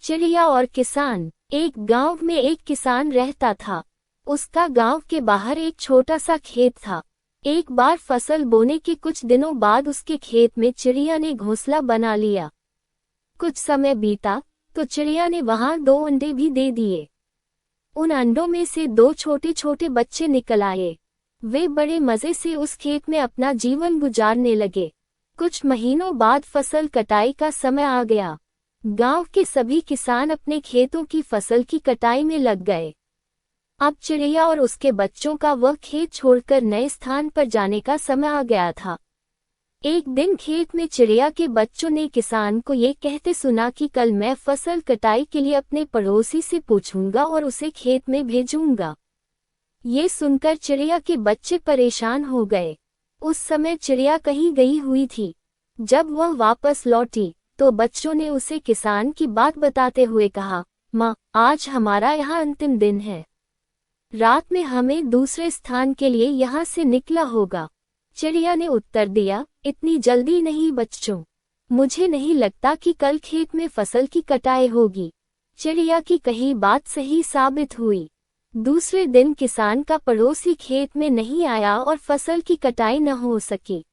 चिड़िया और किसान। एक गांव में एक किसान रहता था। उसका गांव के बाहर एक छोटा सा खेत था। एक बार फसल बोने के कुछ दिनों बाद उसके खेत में चिड़िया ने घोंसला बना लिया। कुछ समय बीता तो चिड़िया ने वहां 2 अंडे भी दे दिए। उन अंडों में से 2 छोटे छोटे बच्चे निकल आए। वे बड़े मजे से उस खेत में अपना जीवन गुजारने लगे। कुछ महीनों बाद फसल कटाई का समय आ गया। गांव के सभी किसान अपने खेतों की फसल की कटाई में लग गए। अब चिड़िया और उसके बच्चों का वह खेत छोड़कर नए स्थान पर जाने का समय आ गया था। एक दिन खेत में चिड़िया के बच्चों ने किसान को ये कहते सुना कि कल मैं फसल कटाई के लिए अपने पड़ोसी से पूछूंगा और उसे खेत में भेजूंगा। ये सुनकर चिड़िया के बच्चे परेशान हो गए। उस समय चिड़िया कहीं गई हुई थी। जब वह वापस लौटी तो बच्चों ने उसे किसान की बात बताते हुए कहा, माँ, आज हमारा यहाँ अंतिम दिन है। रात में हमें दूसरे स्थान के लिए यहाँ से निकला होगा। चिड़िया ने उत्तर दिया, इतनी जल्दी नहीं बच्चों, मुझे नहीं लगता कि कल खेत में फसल की कटाई होगी। चिड़िया की कही बात सही साबित हुई। दूसरे दिन किसान का पड़ोसी खेत में नहीं आया और फसल की कटाई न हो सकी।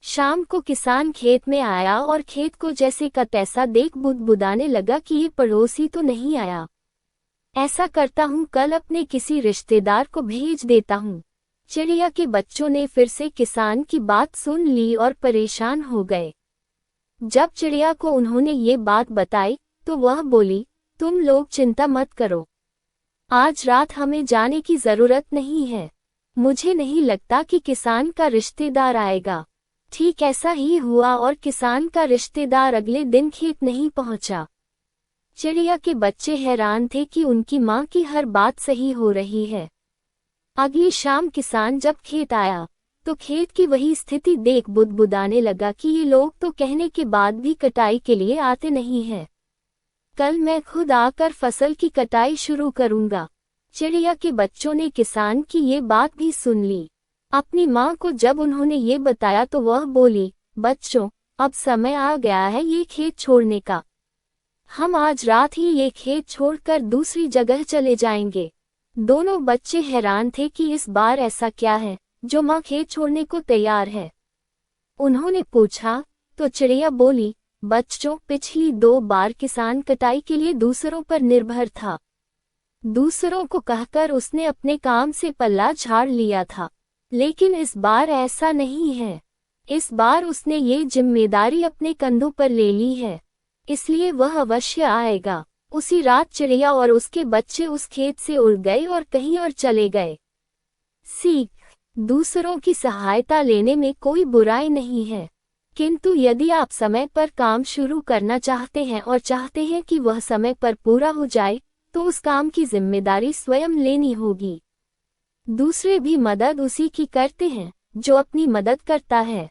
शाम को किसान खेत में आया और खेत को जैसे का तैसा देख बुदबुदाने लगा कि ये पड़ोसी तो नहीं आया। ऐसा करता हूँ, कल अपने किसी रिश्तेदार को भेज देता हूँ। चिड़िया के बच्चों ने फिर से किसान की बात सुन ली और परेशान हो गए। जब चिड़िया को उन्होंने ये बात बताई तो वह बोली, तुम लोग चिंता मत करो, आज रात हमें जाने की जरूरत नहीं है। मुझे नहीं लगता कि किसान का रिश्तेदार आएगा। ठीक ऐसा ही हुआ और किसान का रिश्तेदार अगले दिन खेत नहीं पहुंचा। चिड़िया के बच्चे हैरान थे कि उनकी माँ की हर बात सही हो रही है। अगली शाम किसान जब खेत आया तो खेत की वही स्थिति देख बुदबुदाने लगा कि ये लोग तो कहने के बाद भी कटाई के लिए आते नहीं हैं। कल मैं खुद आकर फसल की कटाई शुरू करूंगा। चिड़िया के बच्चों ने किसान की ये बात भी सुन ली। अपनी माँ को जब उन्होंने ये बताया तो वह बोली, बच्चों, अब समय आ गया है ये खेत छोड़ने का। हम आज रात ही ये खेत छोड़कर दूसरी जगह चले जाएंगे। दोनों बच्चे हैरान थे कि इस बार ऐसा क्या है जो माँ खेत छोड़ने को तैयार है। उन्होंने पूछा तो चिड़िया बोली, बच्चों, पिछली 2 बार किसान कटाई के लिए दूसरों पर निर्भर था। दूसरों को कहकर उसने अपने काम से पल्ला झाड़ लिया था, लेकिन इस बार ऐसा नहीं है। इस बार उसने ये जिम्मेदारी अपने कंधों पर ले ली है, इसलिए वह अवश्य आएगा। उसी रात चिड़िया और उसके बच्चे उस खेत से उड़ गए और कहीं और चले गए। सीख: दूसरों की सहायता लेने में कोई बुराई नहीं है, किंतु यदि आप समय पर काम शुरू करना चाहते हैं और चाहते हैं कि वह समय पर पूरा हो जाए तो उस काम की जिम्मेदारी स्वयं लेनी होगी। दूसरे भी मदद उसी की करते हैं जो अपनी मदद करता है।